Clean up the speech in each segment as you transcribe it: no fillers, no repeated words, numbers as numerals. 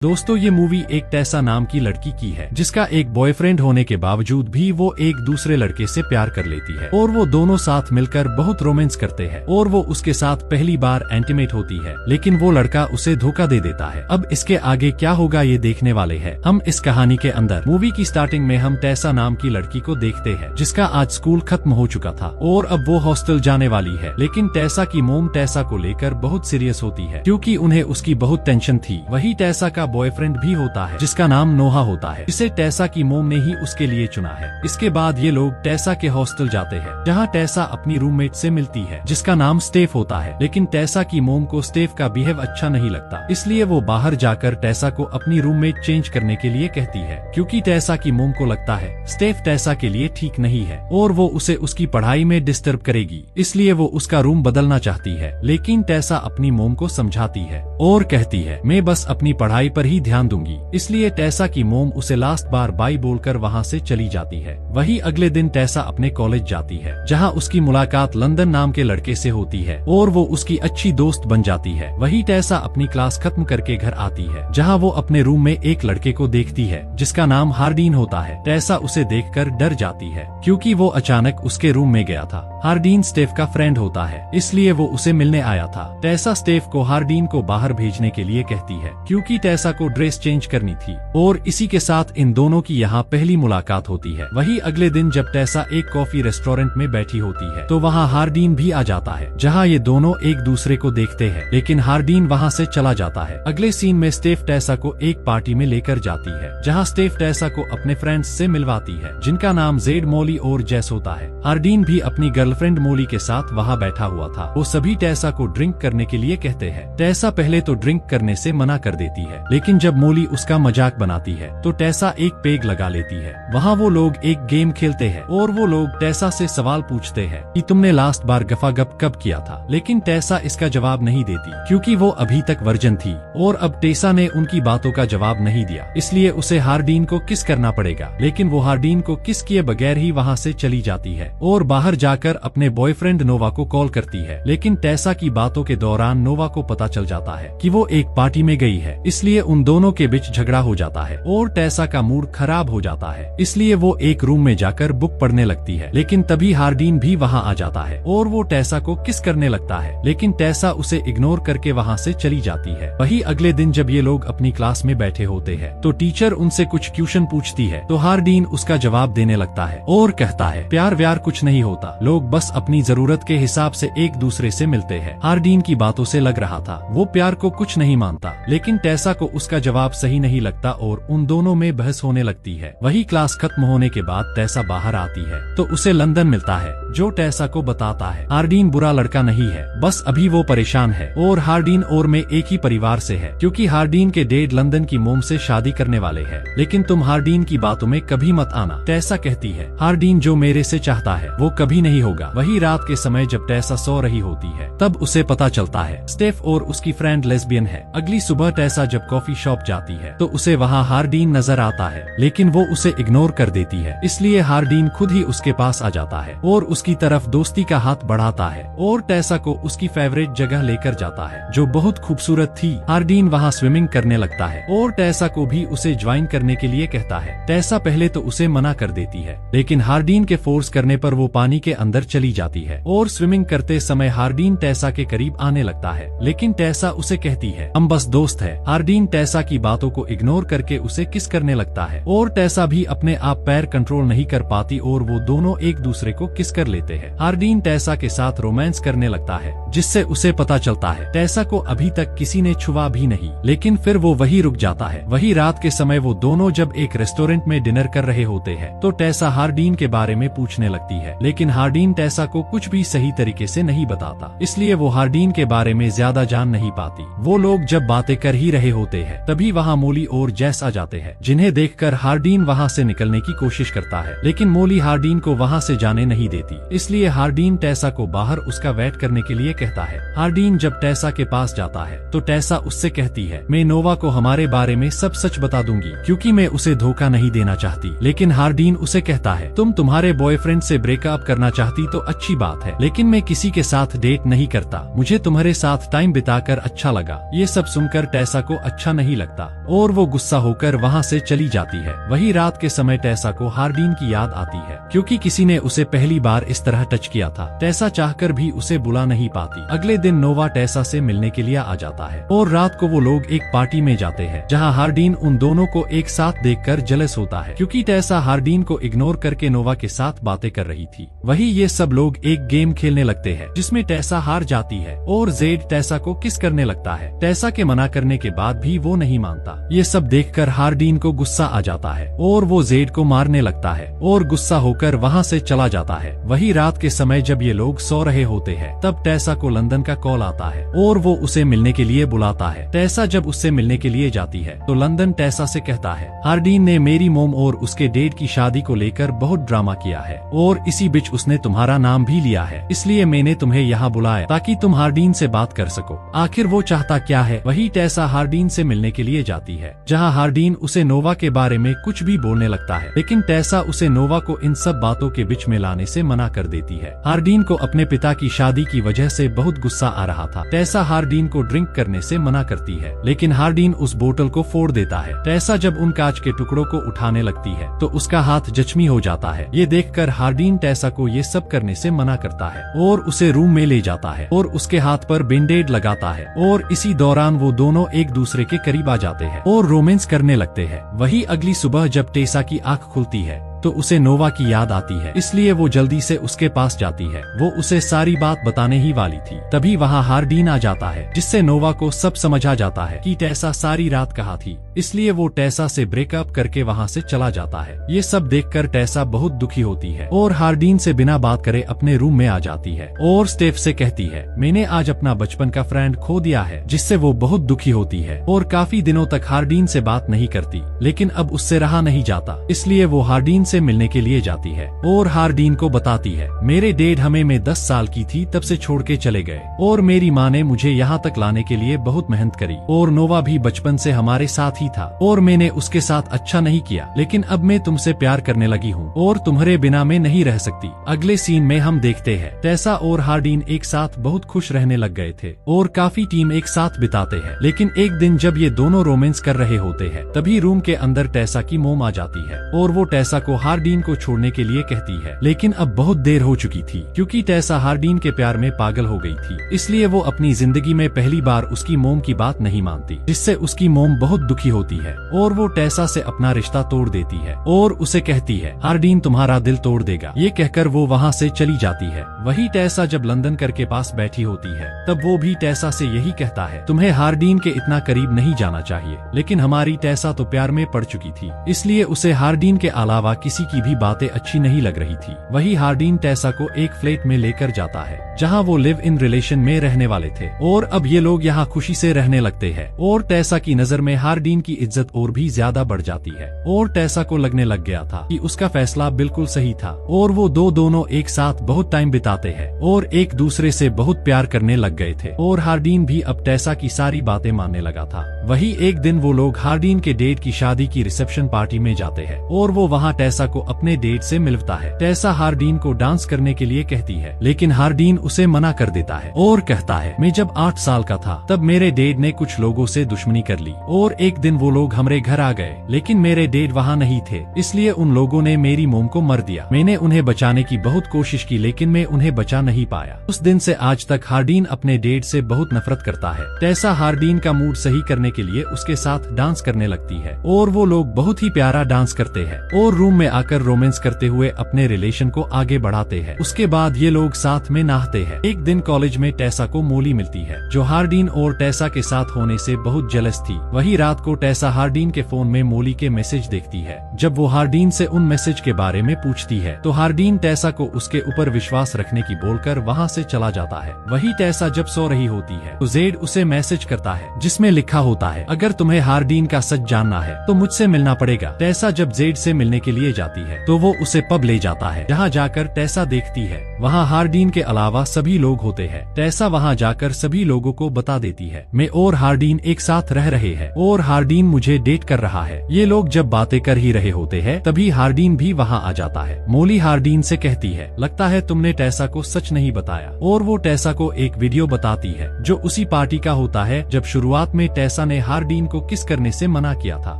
दोस्तों ये मूवी एक टेसा नाम की लड़की की है जिसका एक बॉयफ्रेंड होने के बावजूद भी वो एक दूसरे लड़के से प्यार कर लेती है और वो दोनों साथ मिलकर बहुत रोमांस करते हैं और वो उसके साथ पहली बार इंटीमेट होती है, लेकिन वो लड़का उसे धोखा दे देता है। अब इसके आगे क्या होगा ये देखने वाले हैं हम इस कहानी के अंदर। मूवी की स्टार्टिंग में हम टेसा नाम की लड़की को देखते हैं जिसका आज स्कूल खत्म हो चुका था और अब वो हॉस्टल जाने वाली है, लेकिन टेसा की मोम टेसा को लेकर बहुत सीरियस होती है क्योंकि उन्हें उसकी बहुत टेंशन थी। वही टेसा का बॉयफ्रेंड भी होता है जिसका नाम नोहा होता है, इसे टेसा की मोम ने ही उसके लिए चुना है। इसके बाद ये लोग टेसा के हॉस्टल जाते हैं जहाँ टेसा अपनी रूममेट से मिलती है जिसका नाम स्टेफ होता है, लेकिन टेसा की मोम को स्टेफ का बिहेव अच्छा नहीं लगता, इसलिए वो बाहर जाकर टेसा को अपनी रूममेट चेंज करने के लिए कहती है क्योंकि टेसा की मोम को लगता है स्टेफ टेसा के लिए ठीक नहीं है और वो उसे उसकी पढ़ाई में डिस्टर्ब करेगी, इसलिए वो उसका रूम बदलना चाहती है। लेकिन टेसा अपनी मोम को समझाती है और कहती है मैं बस अपनी पढ़ाई पर ही ध्यान दूंगी, इसलिए टेसा की मोम उसे लास्ट बार बाय बोलकर वहाँ से चली जाती है। वही अगले दिन टेसा अपने कॉलेज जाती है जहाँ उसकी मुलाकात लंदन नाम के लड़के से होती है और वो उसकी अच्छी दोस्त बन जाती है। वही टेसा अपनी क्लास खत्म करके घर आती है जहाँ वो अपने रूम में एक लड़के को देखती है जिसका नाम हार्डीन होता है। टेसा उसे देखकर डर जाती है क्योंकि वो अचानक उसके रूम में गया था। हार्डीन स्टेफ का फ्रेंड होता है, इसलिए वो उसे मिलने आया था। टेसा स्टेफ को हार्डीन को बाहर भेजने के लिए कहती है क्योंकि टेसा को ड्रेस चेंज करनी थी और इसी के साथ इन दोनों की यहाँ पहली मुलाकात होती है। वही अगले दिन जब टेसा एक कॉफी रेस्टोरेंट में बैठी होती है तो वहाँ हार्डीन भी आ जाता है जहाँ ये दोनों एक दूसरे को देखते हैं, लेकिन हार्डीन वहाँ से चला जाता है। अगले सीन में स्टेफ टेसा को एक पार्टी में लेकर जाती है जहाँ स्टेफ टेसा को अपने फ्रेंड्स से मिलवाती है जिनका नाम जेड, मोली और जेस होता है। हार्डीन भी अपनी गर्लफ्रेंड मोली के साथ वहाँ बैठा हुआ था। वो सभी टेसा को ड्रिंक करने के लिए कहते हैं। टेसा पहले तो ड्रिंक करने से मना कर देती है, लेकिन जब मोली उसका मजाक बनाती है तो टेसा एक पेग लगा लेती है। वहाँ वो लोग एक गेम खेलते हैं और वो लोग टेसा से सवाल पूछते हैं कि तुमने लास्ट बार गफागप कब किया था, लेकिन टेसा इसका जवाब नहीं देती क्योंकि वो अभी तक वर्जन थी और अब टेसा ने उनकी बातों का जवाब नहीं दिया, इसलिए उसे हार्डीन को किस करना पड़ेगा। लेकिन वो हार्डीन को किस किए बगैर ही वहाँ से चली जाती है और बाहर जाकर अपने बॉयफ्रेंड नोवा को कॉल करती है। लेकिन टेसा की बातों के दौरान नोवा को पता चल जाता है कि वो एक पार्टी में गई है, इसलिए उन दोनों के बीच झगड़ा हो जाता है और टेसा का मूड खराब हो जाता है, इसलिए वो एक रूम में जाकर बुक पढ़ने लगती है। लेकिन तभी हार्डीन भी वहाँ आ जाता है और वो टेसा को किस करने लगता है, लेकिन टेसा उसे इग्नोर करके वहाँ से चली जाती है। वही अगले दिन जब ये लोग अपनी क्लास में बैठे होते हैं तो टीचर उनसे कुछ क्वेश्चन पूछती है तो हार्डीन उसका जवाब देने लगता है और कहता है प्यार व्यार कुछ नहीं होता, लोग बस अपनी जरूरत के हिसाब से एक दूसरे से मिलते हैं। हार्डीन की बातों से लग रहा था वो प्यार को कुछ नहीं मानता, लेकिन टेसा को उसका जवाब सही नहीं लगता और उन दोनों में बहस होने लगती है। वही क्लास खत्म होने के बाद टेसा बाहर आती है तो उसे लंदन मिलता है जो टेसा को बताता है हार्डीन बुरा लड़का नहीं है, बस अभी वो परेशान है और हार्डीन और मैं एक ही परिवार से है क्योंकि हार्डीन के डैड लंदन की मोम से शादी करने वाले हैं, लेकिन तुम हार्डीन की बातों में कभी मत आना। टेसा कहती है हार्डीन जो मेरे से चाहता है वो कभी नहीं होगा। वही रात के समय जब टेसा सो रही होती है तब उसे पता चलता है स्टेफ और उसकी फ्रेंड लेस्बियन है। अगली सुबह टेसा जब कॉफी शॉप जाती है तो उसे वहाँ हार्डीन नजर आता है, लेकिन वो उसे इग्नोर कर देती है, इसलिए हार्डीन खुद ही उसके पास आ जाता है और उसकी तरफ दोस्ती का हाथ बढ़ाता है और टेसा को उसकी फेवरेट जगह लेकर जाता है जो बहुत खूबसूरत थी। हार्डीन वहाँ स्विमिंग करने लगता है और टेसा को भी उसे ज्वाइन करने के लिए कहता है। टेसा पहले तो उसे मना कर देती है, लेकिन हार्डीन के फोर्स करने पर वो पानी के अंदर चली जाती है और स्विमिंग करते समय हार्डीन टेसा के करीब आने लगता है, लेकिन टेसा उसे कहती है हम बस दोस्त है। हार्डीन टेसा की बातों को इग्नोर करके उसे किस करने लगता है और टेसा भी अपने आप पैर कंट्रोल नहीं कर पाती और वो दोनों एक दूसरे को किस कर लेते हैं। हार्डीन टेसा के साथ रोमांस करने लगता है जिससे उसे पता चलता है टेसा को अभी तक किसी ने छुआ भी नहीं, लेकिन फिर वो वही रुक जाता है। वही रात के समय वो दोनों जब एक रेस्टोरेंट में डिनर कर रहे होते हैं तो टेसा हार्डीन के बारे में पूछने लगती है, लेकिन हार्डीन टेसा को कुछ भी सही तरीके से नहीं बताता, इसलिए वो हार्डीन के बारे में ज्यादा जान नहीं पाती। वो लोग जब बातें कर ही रहे होते हैं तभी वहाँ मोली और जेस आ जाते हैं, जिन्हें देखकर हार्डीन वहाँ से निकलने की कोशिश करता है, लेकिन मोली हार्डीन को वहाँ से जाने नहीं देती, इसलिए हार्डीन टेसा को बाहर उसका वेट करने के लिए कहता है। हार्डीन जब टेसा के पास जाता है तो टेसा उससे कहती है मैं नोवा को हमारे बारे में सब सच बता दूंगी क्योंकि मैं उसे धोखा नहीं देना चाहती। लेकिन हार्डीन उसे कहता है तुम तुम्हारे बॉयफ्रेंड से ब्रेकअप करना चाहती तो अच्छी बात है, लेकिन मैं किसी के साथ डेट नहीं करता, मुझे तुम्हारे साथ टाइम बिताकर अच्छा लगा। ये सब सुनकर टेसा को अच्छा अच्छा नहीं लगता और वो गुस्सा होकर वहाँ से चली जाती है। वही रात के समय टेसा को हार्डीन की याद आती है, क्योंकि किसी ने उसे पहली बार इस तरह टच किया था। टेसा चाहकर भी उसे बुला नहीं पाती। अगले दिन नोवा टेसा से मिलने के लिए आ जाता है और रात को वो लोग एक पार्टी में जाते हैं, जहाँ हार्डीन उन दोनों को एक साथ देखकर जेलस होता है, क्योंकि टेसा हार्डीन को इग्नोर करके नोवा के साथ बातें कर रही थी। वही ये सब लोग एक गेम खेलने लगते हैं, जिसमें टेसा हार जाती है और जेड टेसा को किस करने लगता है। टेसा के मना करने के बाद भी वो नहीं मानता। ये सब देखकर हार्डीन को गुस्सा आ जाता है और वो जेड को मारने लगता है और गुस्सा होकर वहाँ से चला जाता है। वही रात के समय जब ये लोग सो रहे होते हैं, तब टेसा को लंदन का कॉल आता है और वो उसे मिलने के लिए बुलाता है। टेसा जब उससे मिलने के लिए जाती है तो लंदन टेसा से कहता है, हार्डीन ने मेरी मोम और उसके डेड की शादी को लेकर बहुत ड्रामा किया है और इसी बीच उसने तुम्हारा नाम भी लिया है, इसलिए मैंने तुम्हें यहाँ बुलाया ताकि तुम हार्डीन से बात कर सको। आखिर वो चाहता क्या है। वही टेसा हार्डीन से मिलने के लिए जाती है, जहाँ हार्डीन उसे नोवा के बारे में कुछ भी बोलने लगता है, लेकिन टेसा उसे नोवा को इन सब बातों के बीच में लाने से मना कर देती है। हार्डीन को अपने पिता की शादी की वजह से बहुत गुस्सा आ रहा था। टेसा हार्डीन को ड्रिंक करने से मना करती है, लेकिन हार्डीन उस बोतल को फोड़ देता है। टेसा जब उन कांच के टुकड़ों को उठाने लगती है तो उसका हाथ जख्मी हो जाता है। ये देखकर हार्डीन टेसा को ये सब करने से मना करता है और उसे रूम में ले जाता है और उसके हाथ पर बैंडेड लगाता है और इसी दौरान वो दोनों एक दूसरे के करीब आ जाते हैं और रोमांस करने लगते हैं। वही अगली सुबह जब टेसा की आंख खुलती है तो उसे नोवा की याद आती है, इसलिए वो जल्दी से उसके पास जाती है। वो उसे सारी बात बताने ही वाली थी, तभी वहाँ हार्डीन आ जाता है, जिससे नोवा को सब समझ आ जाता है कि टेसा सारी रात कहाँ थी। इसलिए वो टेसा से ब्रेकअप करके वहाँ से चला जाता है। ये सब देखकर टेसा बहुत दुखी होती है और हार्डीन से बिना बात करे अपने रूम में आ जाती है और स्टेफ से कहती है, मैंने आज अपना बचपन का फ्रेंड खो दिया है, जिससे वो बहुत दुखी होती है और काफी दिनों तक हार्डीन से बात नहीं करती। लेकिन अब उससे रहा नहीं जाता, इसलिए वो हार्डीन से मिलने के लिए जाती है और हार्डीन को बताती है, मेरे डैड हमें मैं 10 साल की थी तब से छोड़ के चले गए और मेरी माँ ने मुझे यहाँ तक लाने के लिए बहुत मेहनत करी और नोवा भी बचपन से हमारे साथ ही था और मैंने उसके साथ अच्छा नहीं किया, लेकिन अब मैं तुमसे प्यार करने लगी हूँ और तुम्हारे बिना मैं नहीं रह सकती। अगले सीन में हम देखते हैं टेसा और हार्डीन एक साथ बहुत खुश रहने लग गए थे और काफी टाइम एक साथ बिताते हैं। लेकिन एक दिन जब ये दोनों रोमांस कर रहे होते हैं, तभी रूम के अंदर टेसा की मोम आ जाती है और वो टेसा को हार्डीन को छोड़ने के लिए कहती है, लेकिन अब बहुत देर हो चुकी थी, क्योंकि टेसा हार्डीन के प्यार में पागल हो गई थी। इसलिए वो अपनी जिंदगी में पहली बार उसकी मोम की बात नहीं मानती, जिससे उसकी मोम बहुत दुखी होती है और वो टेसा से अपना रिश्ता तोड़ देती है और उसे कहती है, हार्डीन तुम्हारा दिल तोड़ देगा। ये कहकर वो वहाँ से चली जाती है। वही टेसा जब लंदन कर के पास बैठी होती है, तब वो भी टेसा से यही कहता है, तुम्हें हार्डीन के इतना करीब नहीं जाना चाहिए। लेकिन हमारी टेसा तो प्यार में पड़ चुकी थी, इसलिए उसे हार्डीन के अलावा किसी की भी बातें अच्छी नहीं लग रही थी। वही हार्डीन टेसा को एक फ्लैट में लेकर जाता है, जहां वो लिव इन रिलेशन में रहने वाले थे और अब ये लोग यहाँ खुशी से रहने लगते हैं और टेसा की नजर में हार्डीन की इज्जत और भी ज्यादा बढ़ जाती है और टेसा को लगने लग गया था कि उसका फैसला बिल्कुल सही था और वो दोनों एक साथ बहुत टाइम बिताते हैं और एक दूसरे से बहुत प्यार करने लग गए थे और हार्डीन भी अब टेसा की सारी बातें मानने लगा था। वही एक दिन वो लोग हार्डीन के डेट की शादी की रिसेप्शन पार्टी में जाते हैं और वो वहाँ टेसा को अपने डेट से मिलता है। टेसा हार्डीन को डांस करने के लिए कहती है, लेकिन हार्डीन उसे मना कर देता है और कहता है, मैं जब 8 साल का था तब मेरे डैड ने कुछ लोगों से दुश्मनी कर ली और एक दिन वो लोग हमारे घर आ गए, लेकिन मेरे डैड वहाँ नहीं थे, इसलिए उन लोगों ने मेरी मोम को मार दिया। मैंने उन्हें बचाने की बहुत कोशिश की, लेकिन मैं उन्हें बचा नहीं पाया। उस दिन से आज तक हार्डीन अपने डैड से बहुत नफरत करता है। टेसा हार्डीन का मूड सही करने के लिए उसके साथ डांस करने लगती है और वो लोग बहुत ही प्यारा डांस करते हैं और रूम में आकर रोमांस करते हुए अपने रिलेशन को आगे बढ़ाते हैं। उसके बाद ये लोग साथ में नहाते हैं। एक दिन कॉलेज में टेसा को मोली मिलती है, जो हार्डीन और टेसा के साथ होने से बहुत जेलस थी। वही रात को टेसा हार्डीन के फोन में मोली के मैसेज देखती है। जब वो हार्डीन से उन मैसेज के बारे में पूछती है तो हार्डीन टेसा को उसके ऊपर विश्वास रखने की बोलकर वहाँ से चला जाता है। वही टेसा जब सो रही होती है तो जेड उसे मैसेज करता है, जिसमें लिखा होता है, अगर तुम्हें हार्डीन का सच जानना है तो मुझसे मिलना पड़ेगा। टेसा जब जेड से मिलने के लिए ले जाती है तो वो उसे पब ले जाता है, जहाँ जाकर टेसा देखती है वहाँ हार्डीन के अलावा सभी लोग होते हैं। टेसा वहाँ जाकर सभी लोगों को बता देती है मैं और हार्डीन एक साथ रह रहे हैं और हार्डीन मुझे डेट कर रहा है। ये लोग जब बातें कर ही रहे होते हैं तभी हार्डीन भी वहाँ आ जाता है। मोली हार्डीन से कहती है लगता है तुमने टेसा को सच नहीं बताया, और वो टेसा को एक वीडियो बताती है जो उसी पार्टी का होता है जब शुरुआत में टेसा ने हार्डीन को किस करने से मना किया था।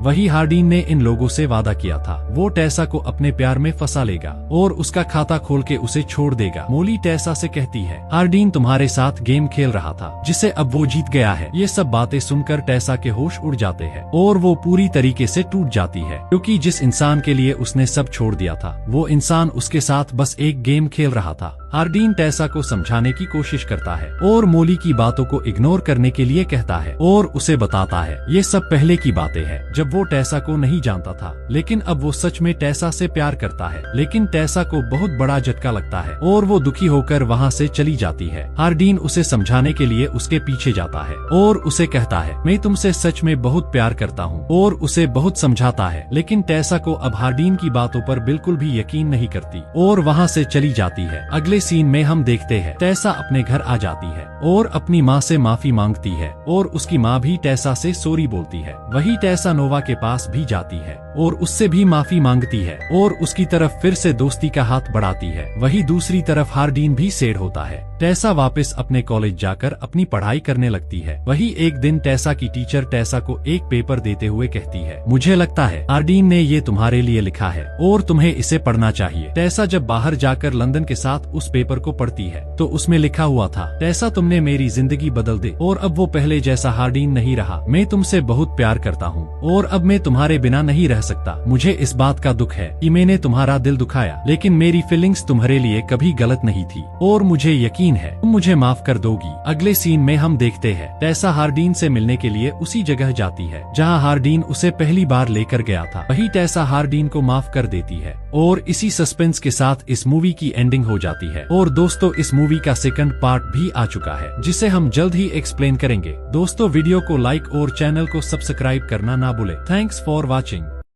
वही हार्डीन ने इन लोगों से वादा किया था वो टेसा को अपने प्यार में फंसा लेगा और उसका खाता खोल के उसे छोड़ देगा। मोली टेसा से कहती है हार्डीन तुम्हारे साथ गेम खेल रहा था जिसे अब वो जीत गया है। ये सब बातें सुनकर टेसा के होश उड़ जाते हैं और वो पूरी तरीके से टूट जाती है, क्योंकि जिस इंसान के लिए उसने सब छोड़ दिया था वो इंसान उसके साथ बस एक गेम खेल रहा था। हार्डीन टेसा को समझाने की कोशिश करता है और मोली की बातों को इग्नोर करने के लिए कहता है और उसे बताता है ये सब पहले की बातें हैं जब वो टेसा को नहीं जानता था, लेकिन अब वो सच में टेसा से प्यार करता है। लेकिन टेसा को बहुत बड़ा झटका लगता है और वो दुखी होकर वहाँ से चली जाती है। हार्डीन उसे समझाने के लिए उसके पीछे जाता है और उसे कहता है मैं तुमसे सच में बहुत प्यार करता हूँ, और उसे बहुत समझाता है। लेकिन टेसा को अब हार्डीन की बातों पर बिल्कुल भी यकीन नहीं करती और वहाँ से चली जाती है। अगले सीन में हम देखते हैं टेसा अपने घर आ जाती है और अपनी माँ से माफी मांगती है और उसकी माँ भी टेसा से सॉरी बोलती है। वही टेसा नोवा के पास भी जाती है और उससे भी माफी मांगती है और उसकी तरफ फिर से दोस्ती का हाथ बढ़ाती है। वही दूसरी तरफ हार्डीन भी सैड होता है। टेसा वापस अपने कॉलेज जाकर अपनी पढ़ाई करने लगती है। वही एक दिन टेसा की टीचर टेसा को एक पेपर देते हुए कहती है मुझे लगता है हार्डीन ने ये तुम्हारे लिए लिखा है और तुम्हें इसे पढ़ना चाहिए। टेसा जब बाहर जाकर लंदन के साथ उस पेपर को पढ़ती है तो उसमें लिखा हुआ था टेसा तुमने मेरी जिंदगी बदल दी और अब वो पहले जैसा हार्डीन नहीं रहा। मैं तुमसे बहुत प्यार करता हूँ और अब मैं तुम्हारे बिना नहीं रह सकता। मुझे इस बात का दुख है कि मैंने तुम्हारा दिल दुखाया, लेकिन मेरी फीलिंग्स तुम्हारे लिए कभी गलत नहीं थी और मुझे यकीन है तुम मुझे माफ कर दोगी। अगले सीन में हम देखते हैं टेसा हार्डीन से मिलने के लिए उसी जगह जाती है जहाँ हार्डीन उसे पहली बार लेकर गया था। वही टेसा हार्डीन को माफ कर देती है और इसी सस्पेंस के साथ इस मूवी की एंडिंग हो जाती है। और दोस्तों इस मूवी का सेकंड पार्ट भी आ चुका है जिसे हम जल्द ही एक्सप्लेन करेंगे। दोस्तों वीडियो को लाइक और चैनल को सब्सक्राइब करना ना भूले। Thanks for watching.